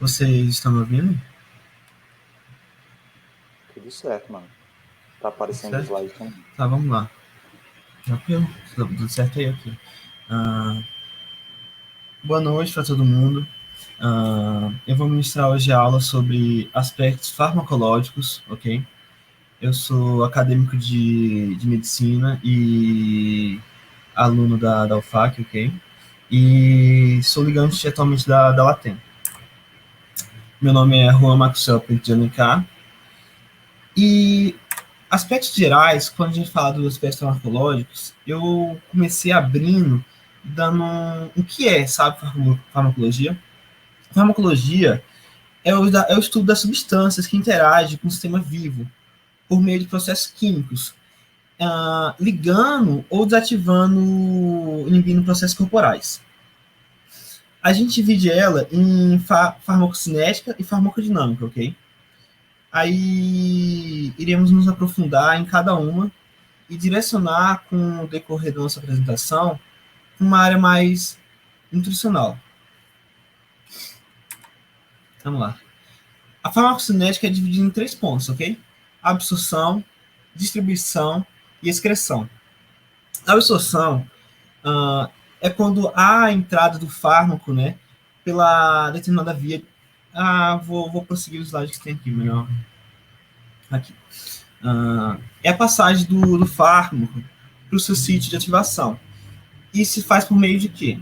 Vocês estão me ouvindo? Tudo certo, mano. Tá aparecendo os Certo? slides também. Tá, vamos lá. Tranquilo? Tudo certo aí aqui. Boa noite para todo mundo. Eu vou ministrar hoje a aula sobre aspectos farmacológicos, ok? Eu sou acadêmico de medicina e aluno da UFAC, ok? E sou ligante atualmente da Latam. Meu nome é Juan Maxwell Pinto de Alencar. E aspectos gerais, quando a gente fala dos aspectos farmacológicos, eu comecei abrindo, dando o que é, sabe, farmacologia? Farmacologia é o estudo das substâncias que interagem com o sistema vivo por meio de processos químicos, ligando ou desativando, inibindo processos corporais. A gente divide ela em farmacocinética e farmacodinâmica, ok? Aí iremos nos aprofundar em cada uma e direcionar com o decorrer da nossa apresentação uma área mais nutricional. Vamos lá. A farmacocinética é dividida em 3 pontos, ok? Absorção, distribuição e excreção. A absorção é quando há a entrada do fármaco, né, pela determinada via. Vou prosseguir os slides que tem aqui, melhor. Aqui. É a passagem do fármaco para o seu sítio de ativação. E se faz por meio de quê?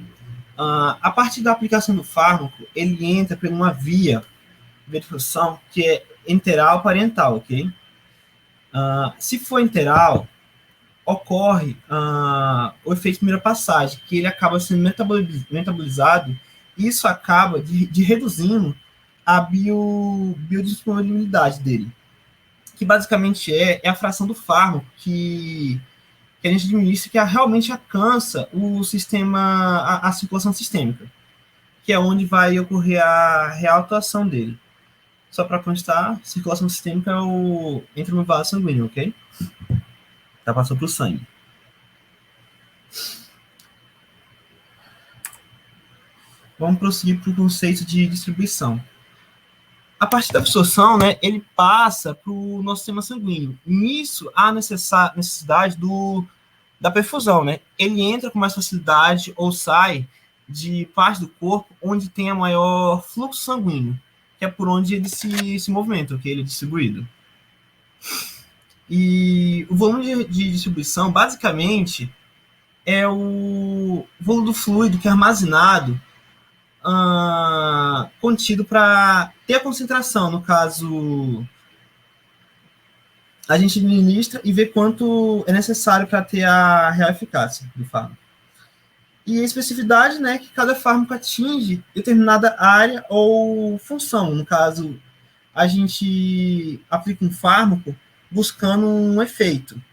A partir da aplicação do fármaco, ele entra por uma via de difusão que é enteral parental, ok? Se for enteral, ocorre o efeito de primeira passagem, que ele acaba sendo metabolizado, e isso acaba de reduzindo a biodisponibilidade dele, que basicamente é a fração do fármaco que a gente administra, que realmente alcança o sistema, a circulação sistêmica, que é onde vai ocorrer a real atuação dele. Só para constar, circulação sistêmica entra no vaso sanguíneo, ok? Tá passando para o sangue. Vamos prosseguir para o conceito de distribuição. A partir da absorção, né, ele passa para o nosso sistema sanguíneo. Nisso, há necessidade da perfusão, né? Ele entra com mais facilidade ou sai de parte do corpo onde tem a maior fluxo sanguíneo, que é por onde ele se movimenta, que ele é distribuído. E o volume de distribuição, basicamente, é o volume do fluido que é armazenado, contido para ter a concentração. No caso, a gente administra e vê quanto é necessário para ter a real eficácia do fármaco. E a especificidade, né, que cada fármaco atinge determinada área ou função. No caso, a gente aplica um fármaco buscando um efeito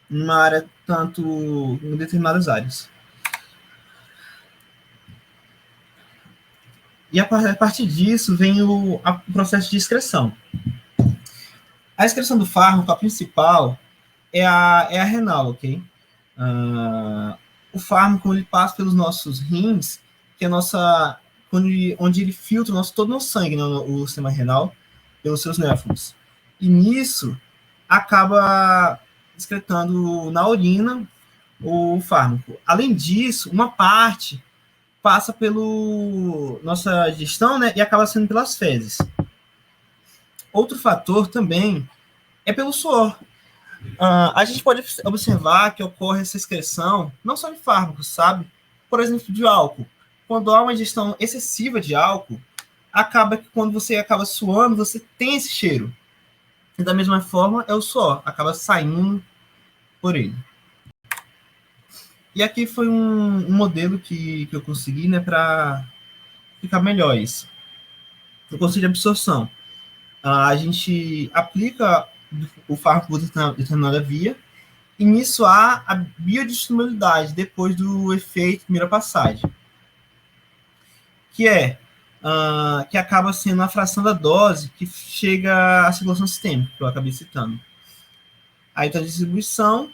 numa área, tanto em determinadas áreas. E a partir disso vem o processo de excreção. A excreção do fármaco, a principal, é a renal, ok? O fármaco ele passa pelos nossos rins, que é onde ele filtra todo o nosso sangue, né, o sistema renal, pelos seus néfrons. E nisso acaba excretando na urina o fármaco. Além disso, uma parte passa pela nossa digestão, né, e acaba sendo pelas fezes. Outro fator também é pelo suor. A gente pode observar que ocorre essa excreção não só de fármacos, sabe? Por exemplo, de álcool. Quando há uma ingestão excessiva de álcool, acaba que quando você acaba suando, você tem esse cheiro. E da mesma forma, é o suor, acaba saindo por ele. E aqui foi um modelo que eu consegui, né, para ficar melhor isso. O conceito de absorção. A gente aplica o fármaco por determinada via, e nisso há a biodisponibilidade depois do efeito primeira passagem, que acaba sendo a fração da dose que chega à circulação sistêmica, que eu acabei citando. Aí está a distribuição,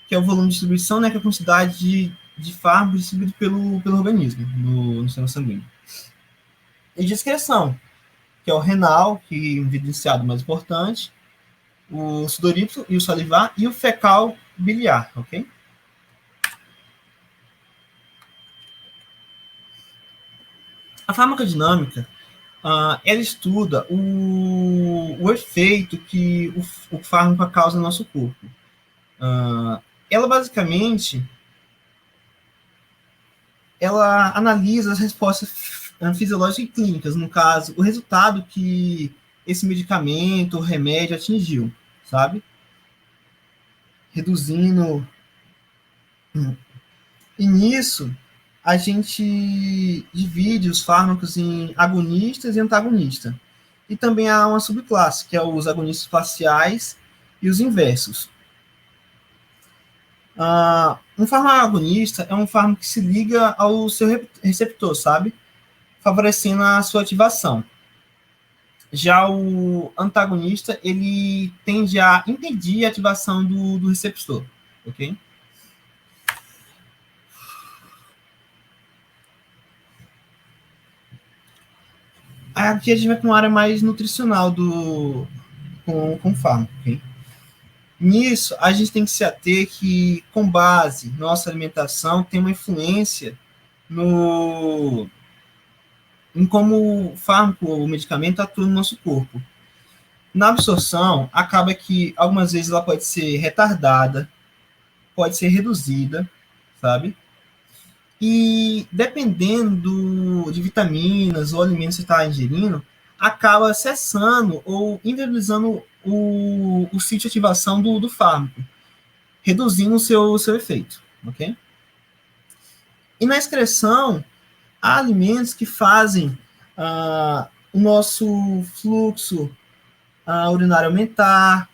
que é o volume de distribuição, né, que é a quantidade de fármaco distribuído pelo organismo no sistema sanguíneo. e de excreção, que é o renal, que é um evidenciado mais importante, o sudoríparo e o salivar, e o fecal biliar, ok? A farmacodinâmica, ela estuda o efeito que o fármaco causa no nosso corpo. Ela basicamente ela analisa as respostas fisiológicas e clínicas, no caso, o resultado que esse medicamento, remédio atingiu, sabe? Reduzindo. E nisso, a gente divide os fármacos em agonistas e antagonistas. E também há uma subclasse, que é os agonistas faciais e os inversos. Um fármaco agonista é um fármaco que se liga ao seu receptor, sabe? Favorecendo a sua ativação. Já o antagonista, ele tende a impedir a ativação do receptor, ok? Aqui a gente vai para uma área mais nutricional com o fármaco, ok? Nisso, a gente tem que se ater que, com base na nossa alimentação, tem uma influência em como o fármaco ou o medicamento atua no nosso corpo. Na absorção, acaba que algumas vezes ela pode ser retardada, pode ser reduzida, sabe? E dependendo de vitaminas ou alimentos que você está ingerindo, acaba cessando ou inviabilizando o sítio de ativação do fármaco, reduzindo o seu efeito, ok? E na excreção, há alimentos que fazem o nosso fluxo urinário aumentar,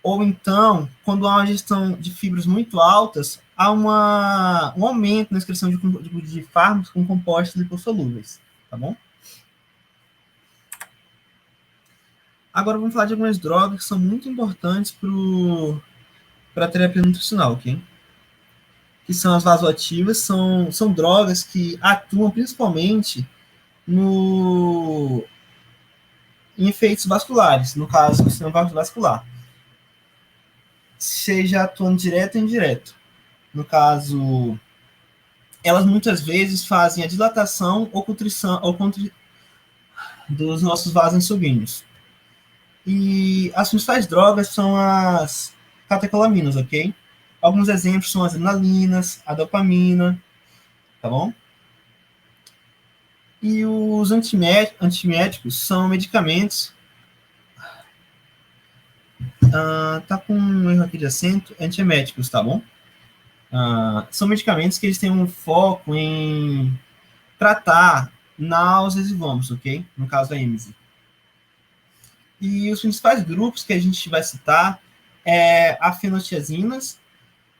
ou então, quando há uma ingestão de fibras muito altas, há um aumento na excreção de fármacos com compostos lipossolúveis, tá bom? Agora vamos falar de algumas drogas que são muito importantes para a terapia nutricional, ok? Que são as vasoativas, são drogas que atuam principalmente em efeitos vasculares, no caso, do sistema vascular. Seja atuando direto ou indireto. No caso, elas muitas vezes fazem a dilatação ou contrição dos nossos vasos sanguíneos. E as principais drogas são as catecolaminas, ok? Alguns exemplos são as adrenalinas, a dopamina, tá bom? E os antimédicos são medicamentos. Tá com um erro aqui de acento, antieméticos, tá bom? São medicamentos que eles têm um foco em tratar náuseas e vômitos, ok? No caso da êmese. E os principais grupos que a gente vai citar é a fenotiazinas,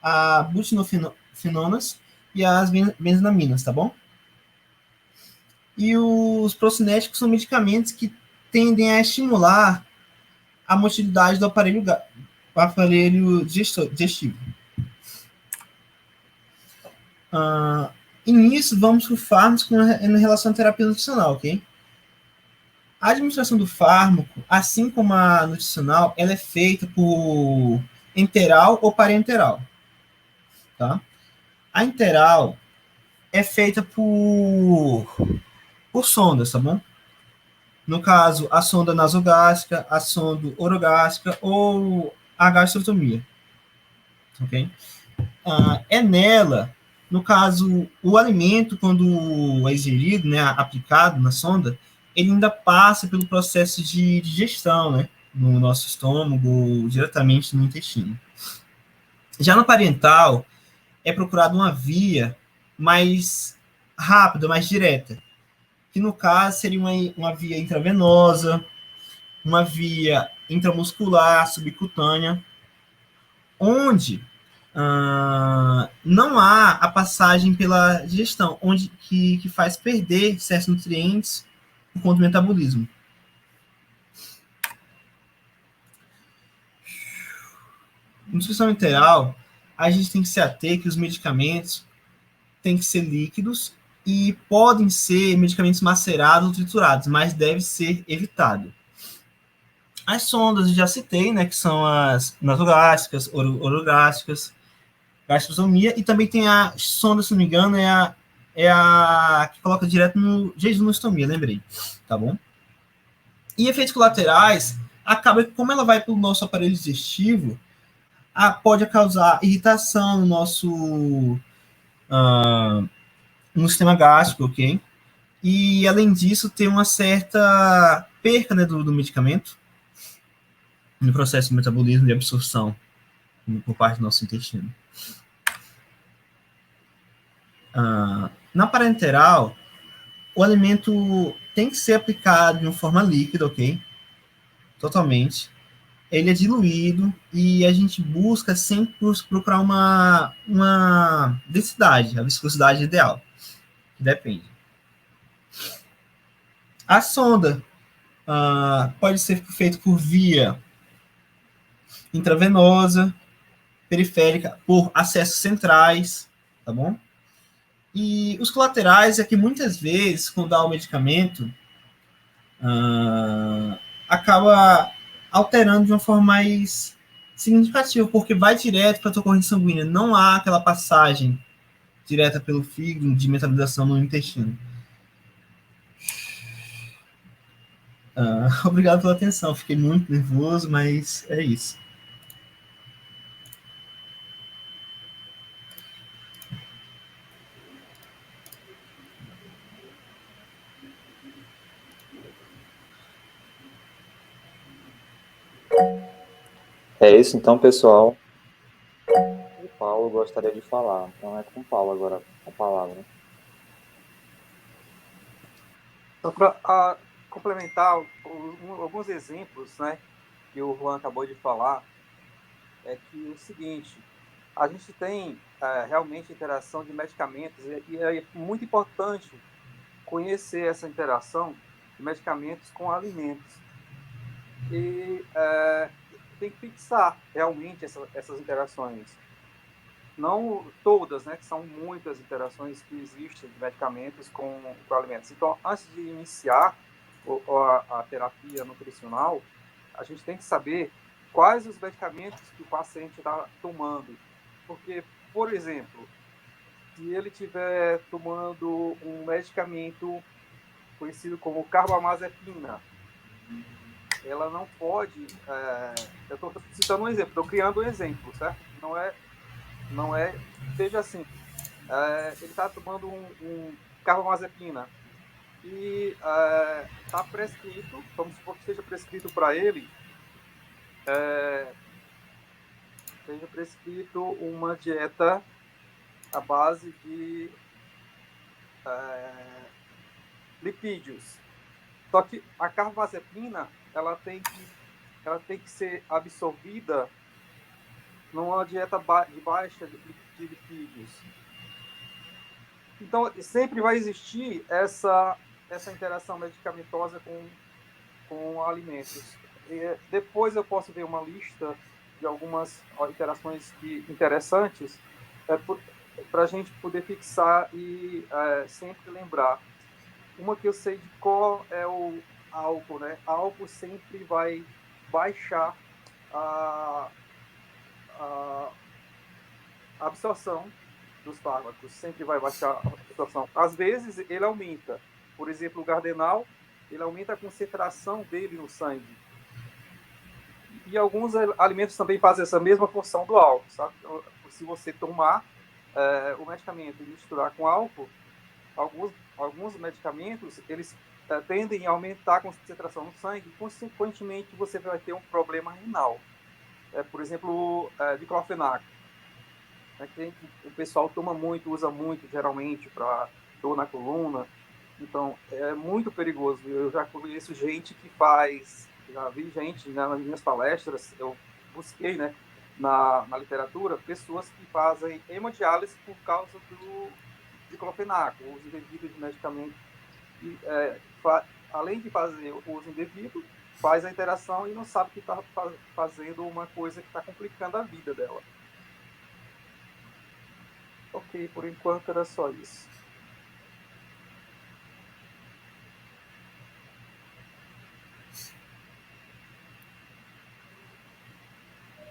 a butinofenonas e as benzodiazepinas, tá bom? E os procinéticos são medicamentos que tendem a estimular a motilidade do aparelho digestivo. E nisso, vamos para o fármaco em relação à terapia nutricional, ok? A administração do fármaco, assim como a nutricional, ela é feita por enteral ou parenteral, tá? A enteral é feita por sondas, tá bom? No caso, a sonda nasogástrica, a sonda orogástrica ou a gastrotomia, ok? É nela, no caso, o alimento, quando é ingerido, né, aplicado na sonda, ele ainda passa pelo processo de digestão, né, no nosso estômago, diretamente no intestino. Já no parental, é procurada uma via mais rápida, mais direta, que no caso seria uma via intravenosa, uma via intramuscular, subcutânea, onde não há a passagem pela digestão, onde que faz perder certos nutrientes por conta do metabolismo. Nutrição enteral, a gente tem que se ater que os medicamentos têm que ser líquidos e podem ser medicamentos macerados ou triturados, mas deve ser evitado. As sondas, já citei, né, que são as nasogástricas, orogástricas, gastrostomia, e também tem a sonda, se não me engano, é a que coloca direto no jejunostomia, lembrei, tá bom? E efeitos colaterais, acaba que como ela vai para o nosso aparelho digestivo, pode causar irritação no sistema gástrico, ok? E, além disso, tem uma certa perca, né, do medicamento no processo de metabolismo e absorção por parte do nosso intestino. Na parenteral, o alimento tem que ser aplicado de uma forma líquida, ok? Totalmente. Ele é diluído e a gente busca sempre procurar uma densidade, a viscosidade ideal, que depende. A sonda pode ser feita por via intravenosa, periférica, por acessos centrais, tá bom? E os colaterais é que muitas vezes, quando dá o medicamento, acaba alterando de uma forma mais significativa, porque vai direto para a tua corrente sanguínea, não há aquela passagem direta pelo fígado de metabolização no intestino. Obrigado pela atenção, fiquei muito nervoso, mas é isso. É isso então, pessoal. O Paulo gostaria de falar. Então é com o Paulo agora a palavra. Só para complementar alguns exemplos, né, que o Juan acabou de falar, é que o seguinte, a gente tem realmente interação de medicamentos e é muito importante conhecer essa interação de medicamentos com alimentos. E tem que fixar realmente essas interações. Não todas, né, que são muitas interações que existem de medicamentos com alimentos. Então, antes de iniciar a terapia nutricional, a gente tem que saber quais os medicamentos que o paciente está tomando. Porque, por exemplo, se ele estiver tomando um medicamento conhecido como carbamazepina, ela não pode... eu estou citando um exemplo, estou criando um exemplo, certo? Não é seja assim. Ele está tomando um carbamazepina e está prescrito, vamos supor que seja prescrito para ele, seja prescrito uma dieta à base de lipídios. Só que a carbamazepina ela tem que ser absorvida numa dieta de baixa de lipídios. Então, sempre vai existir essa interação medicamentosa com alimentos. E depois eu posso ver uma lista de algumas interações interessantes para a gente poder fixar e sempre lembrar. Uma que eu sei de qual é o álcool, né? Álcool sempre vai baixar a absorção dos fármacos, sempre vai baixar a absorção. Às vezes ele aumenta. Por exemplo, o Gardenal, ele aumenta a concentração dele no sangue. E alguns alimentos também fazem essa mesma função do álcool, sabe? Então, se você tomar o medicamento e misturar com álcool, alguns medicamentos, eles tendem a aumentar a concentração no sangue, e, consequentemente, você vai ter um problema renal. Por exemplo, diclofenaco. Que o pessoal toma muito, usa muito, geralmente, para dor na coluna. Então, é muito perigoso. Eu já conheço gente que faz, já vi gente, né, nas minhas palestras, eu busquei, né, na literatura, pessoas que fazem hemodiálise por causa do diclofenaco, o uso indevido de medicamento. E, além de fazer o uso indevido, faz a interação e não sabe que está fazendo uma coisa que está complicando a vida dela. Ok, por enquanto era só isso.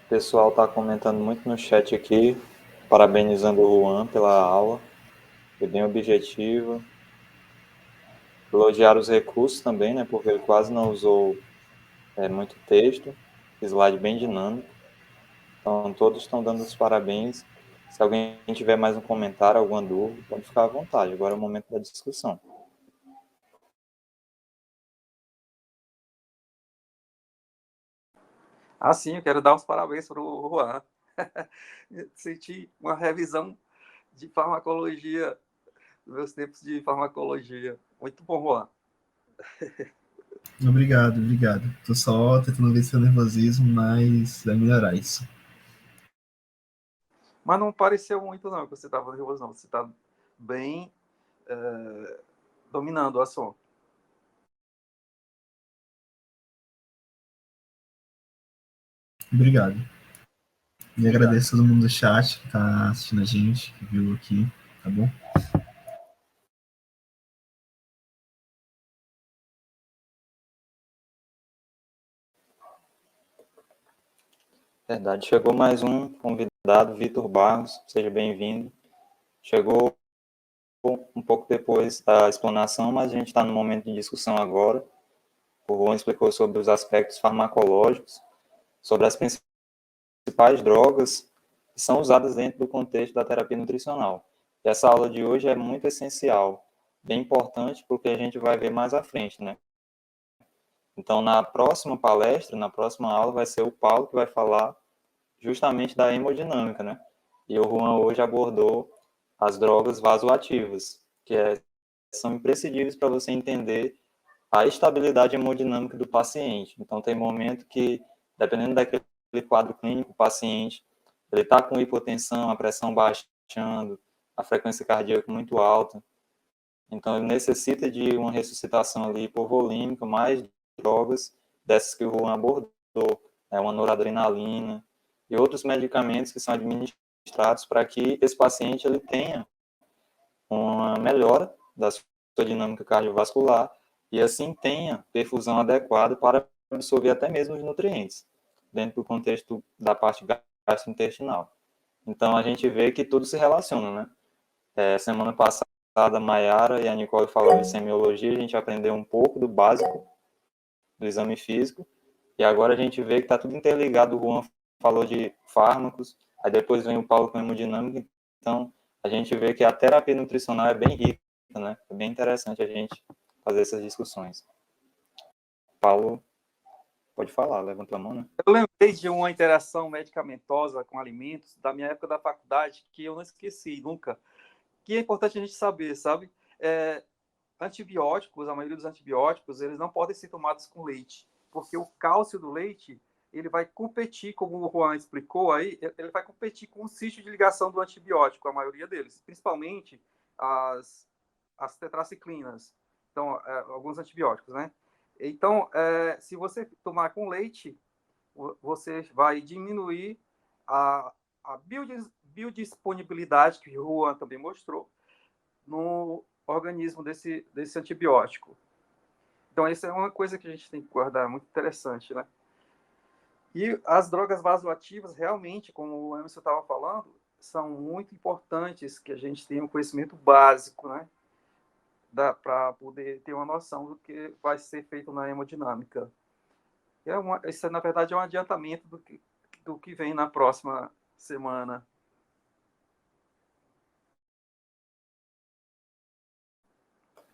O pessoal está comentando muito no chat aqui, parabenizando o Juan pela aula, foi bem objetiva. Elogiar os recursos também, né, porque ele quase não usou muito texto, slide bem dinâmico. Então, todos estão dando os parabéns. Se alguém tiver mais um comentário, alguma dúvida, pode ficar à vontade. Agora é o momento da discussão. Sim, eu quero dar os parabéns para o Juan. Senti uma revisão de farmacologia, dos meus tempos de farmacologia. Muito bom, Juan. Obrigado, obrigado. Tô só tentando vencer o nervosismo, mas vai melhorar isso. Mas não pareceu muito, não, que você estava nervoso, não. Você está bem dominando o assunto. Obrigado. E agradeço a todo mundo do chat que está assistindo a gente, que viu aqui, tá bom? Verdade. Chegou mais um convidado, Vitor Barros. Seja bem-vindo. Chegou um pouco depois da explanação, mas a gente está no momento de discussão agora. O Juan explicou sobre os aspectos farmacológicos, sobre as principais drogas que são usadas dentro do contexto da terapia nutricional. E essa aula de hoje é muito essencial, bem importante, porque a gente vai ver mais à frente, né? Então, na próxima palestra, na próxima aula, vai ser o Paulo que vai falar justamente da hemodinâmica, né? E o Juan hoje abordou as drogas vasoativas, que são imprescindíveis para você entender a estabilidade hemodinâmica do paciente. Então, tem momento que, dependendo daquele quadro clínico, o paciente ele está com hipotensão, a pressão baixando, a frequência cardíaca muito alta. Então, ele necessita de uma ressuscitação ali hipovolêmica, mais drogas dessas que o Juan abordou, uma noradrenalina e outros medicamentos que são administrados para que esse paciente ele tenha uma melhora da sua dinâmica cardiovascular e assim tenha perfusão adequada para absorver até mesmo os nutrientes, dentro do contexto da parte gastrointestinal. Então, a gente vê que tudo se relaciona, né? Semana passada, a Mayara e a Nicole falaram de semiologia, a gente aprendeu um pouco do básico do exame físico, e agora a gente vê que está tudo interligado. O Juan falou de fármacos, aí depois vem o Paulo com hemodinâmica, então a gente vê que a terapia nutricional é bem rica, né? É bem interessante a gente fazer essas discussões. Paulo, pode falar, levanta a mão, né? Eu lembrei de uma interação medicamentosa com alimentos da minha época da faculdade que eu não esqueci nunca, que é importante a gente saber, sabe? Antibióticos, a maioria dos antibióticos, eles não podem ser tomados com leite, porque o cálcio do leite, ele vai competir, como o Juan explicou aí, ele vai competir com o sítio de ligação do antibiótico, a maioria deles, principalmente as tetraciclinas, então, alguns antibióticos, né? Então, se você tomar com leite, você vai diminuir a biodisponibilidade, que o Juan também mostrou, no organismo desse antibiótico. Então, essa é uma coisa que a gente tem que guardar, muito interessante, né? E as drogas vasoativas, realmente, como o Emerson estava falando, são muito importantes que a gente tenha um conhecimento básico, né? Para poder ter uma noção do que vai ser feito na hemodinâmica. Isso, na verdade, é um adiantamento do que vem na próxima semana.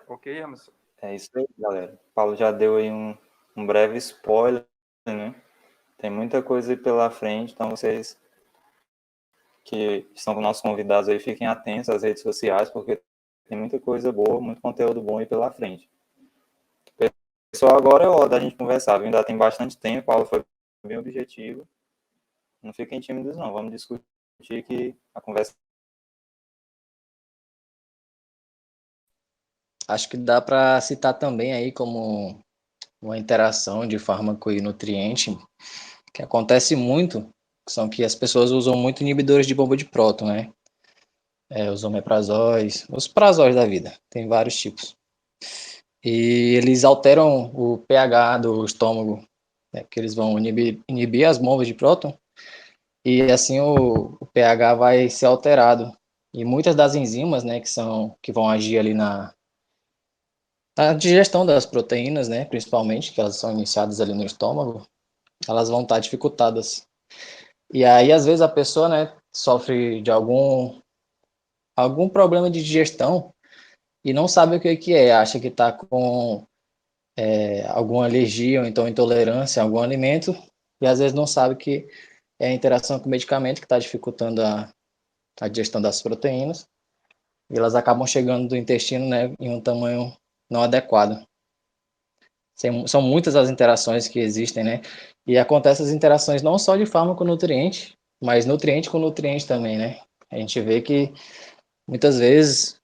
Ok, Emerson? É isso aí, galera. O Paulo já deu aí um breve spoiler, né? Tem muita coisa aí pela frente, então vocês que estão com nossos convidados aí, fiquem atentos às redes sociais, porque tem muita coisa boa, muito conteúdo bom aí pela frente. Pessoal, agora é hora da gente conversar, viu? Ainda tem bastante tempo, o Paulo foi bem objetivo. Não fiquem tímidos, não. Vamos discutir que a conversa... Acho que dá para citar também aí como uma interação de fármaco e nutriente, que acontece muito, são que as pessoas usam muito inibidores de bomba de próton, né? Os omeprazóis, os prazóis da vida, tem vários tipos. E eles alteram o pH do estômago, né? Porque eles vão inibir as bombas de próton, e assim o pH vai ser alterado. E muitas das enzimas, né, que vão agir ali na digestão das proteínas, né, principalmente, que elas são iniciadas ali no estômago, elas vão estar dificultadas. E aí, às vezes, a pessoa, né, sofre de algum problema de digestão e não sabe o que é, acha que está com alguma alergia ou então intolerância a algum alimento, e às vezes não sabe que é a interação com o medicamento que está dificultando a digestão das proteínas, e elas acabam chegando do intestino, né, em um tamanho não adequado. São muitas as interações que existem, né? E acontecem as interações não só de fármaco-nutriente, mas nutriente com nutriente também, né? A gente vê que muitas vezes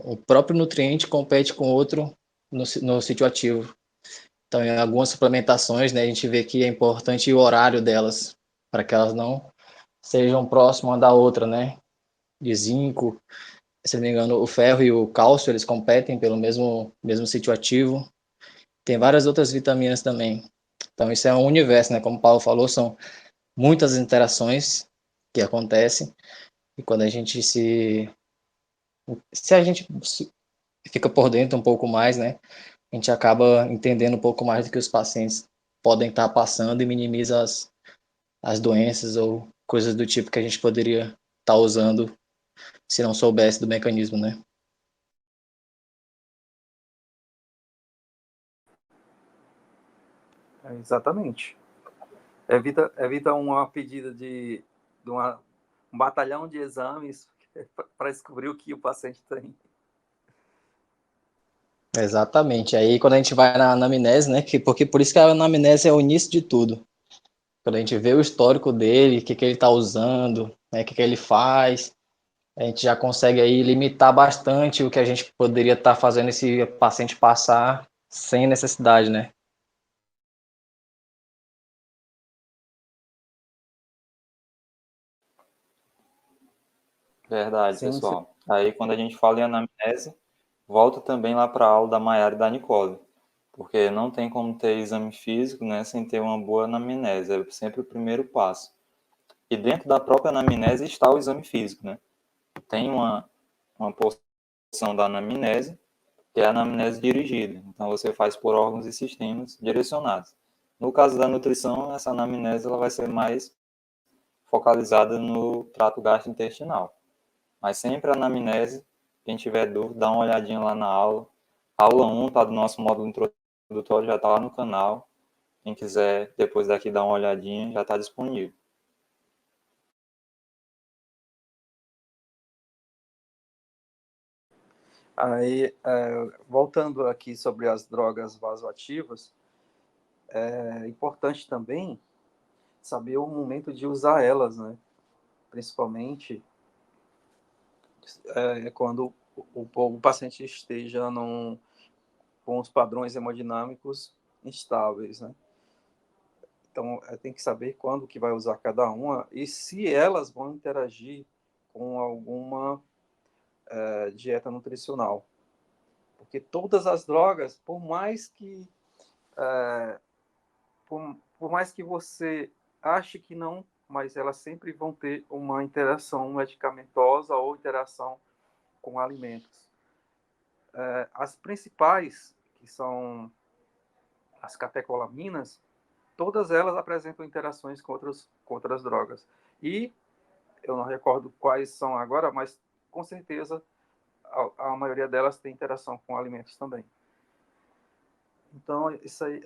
o próprio nutriente compete com outro no sítio ativo. Então, em algumas suplementações, né, a gente vê que é importante o horário delas, para que elas não sejam próximas uma da outra, né? De zinco, se não me engano, o ferro e o cálcio, eles competem pelo mesmo sítio ativo. Tem várias outras vitaminas também. Então, isso é um universo, né? Como o Paulo falou, são muitas interações que acontecem. E quando a gente se a gente fica por dentro um pouco mais, né? A gente acaba entendendo um pouco mais do que os pacientes podem estar passando e minimiza as doenças ou coisas do tipo que a gente poderia estar usando se não soubesse do mecanismo, né? Exatamente. Evita uma pedida de um batalhão de exames para descobrir o que o paciente tem. Exatamente. Aí quando a gente vai na anamnese, né? Porque por isso que a anamnese é o início de tudo. Quando a gente vê o histórico dele, o que ele está usando, né, o que ele faz, a gente já consegue aí limitar bastante o que a gente poderia estar fazendo esse paciente passar sem necessidade, né? Verdade, Sim, sim. pessoal. Aí, quando a gente fala em anamnese, volta também lá para a aula da Maiara e da Nicole, porque não tem como ter exame físico, né, sem ter uma boa anamnese, é sempre o primeiro passo. E dentro da própria anamnese está o exame físico, né? Tem uma porção da anamnese, que é a anamnese dirigida. Então, você faz por órgãos e sistemas direcionados. No caso da nutrição, essa anamnese ela vai ser mais focalizada no trato gastrointestinal. Mas sempre a anamnese, quem tiver dúvida, dá uma olhadinha lá na aula. A aula 1 tá do nosso módulo introdutório, já está lá no canal. Quem quiser, depois daqui, dar uma olhadinha, já está disponível. Aí, voltando aqui sobre as drogas vasoativas, é importante também saber o momento de usar elas, né? Principalmente quando o paciente esteja com os padrões hemodinâmicos instáveis, né? Então, tem que saber quando que vai usar cada uma e se elas vão interagir com alguma dieta nutricional. Porque todas as drogas, por mais que você ache que não, mas elas sempre vão ter uma interação medicamentosa ou interação com alimentos. As principais, que são as catecolaminas, todas elas apresentam interações com outras drogas. E eu não recordo quais são agora, mas com certeza a maioria delas tem interação com alimentos também. Então, isso aí,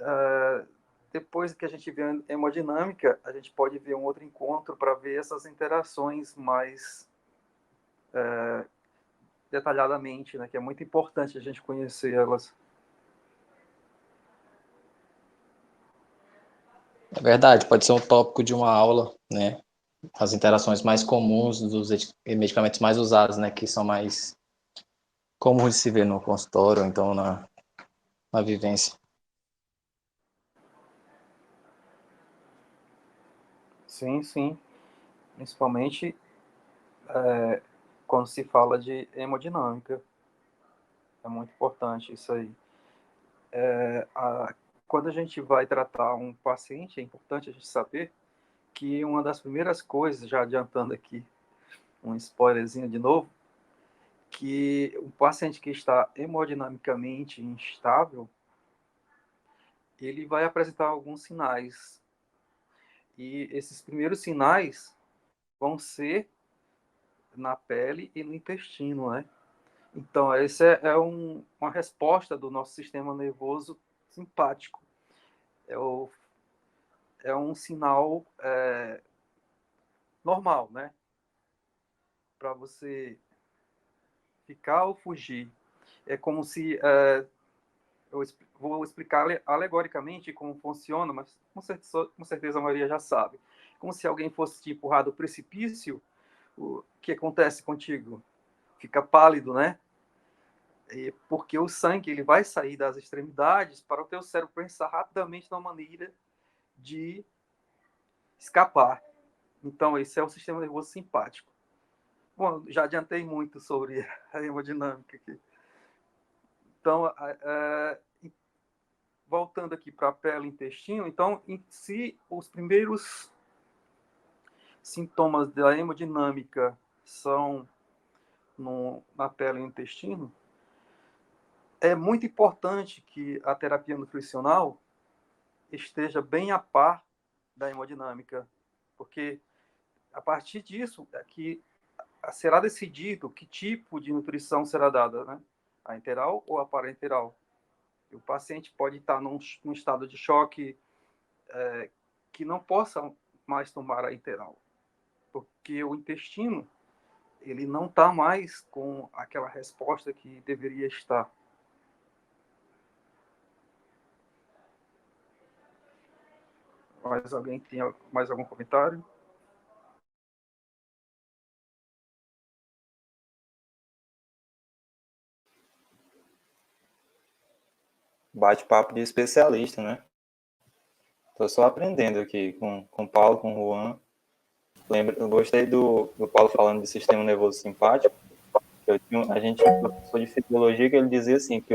depois que a gente vê a hemodinâmica, a gente pode ver um outro encontro para ver essas interações mais detalhadamente, né? Que é muito importante a gente conhecer elas. É verdade, pode ser um tópico de uma aula, né? As interações mais comuns dos medicamentos mais usados, né? Que são mais comuns de se ver no consultório, ou então na vivência. Sim, sim. Principalmente quando se fala de hemodinâmica. É muito importante isso aí. Quando a gente vai tratar um paciente, é importante a gente saber que uma das primeiras coisas, já adiantando aqui um spoilerzinho de novo, que o paciente que está hemodinamicamente instável, ele vai apresentar alguns sinais. E esses primeiros sinais vão ser na pele e no intestino, né? Então, essa uma resposta do nosso sistema nervoso simpático. É um sinal normal, né? Para você ficar ou fugir. É como se... eu vou explicar alegoricamente como funciona, mas com certeza a maioria já sabe. Como se alguém fosse te empurrar do precipício, o que acontece contigo? Fica pálido, né? Porque o sangue ele vai sair das extremidades para o teu cérebro pensar rapidamente na maneira de escapar. Então, esse é o sistema nervoso simpático. Bom, já adiantei muito sobre a hemodinâmica aqui. Então, voltando aqui para a pele e intestino, então, em si, os primeiros sintomas da hemodinâmica são na pele e no intestino. É muito importante que a terapia nutricional esteja bem a par da hemodinâmica, porque a partir disso é que será decidido que tipo de nutrição será dada, né? A enteral ou a parenteral. E o paciente pode estar num estado de choque que não possa mais tomar a enteral, porque o intestino ele não está mais com aquela resposta que deveria estar. Mais alguém tem mais algum comentário? Bate-papo de especialista, né? Estou só aprendendo aqui com o Paulo, com o Juan. Eu gostei do Paulo falando de sistema nervoso simpático. A gente tinha um professor de fisiologia que ele dizia assim, que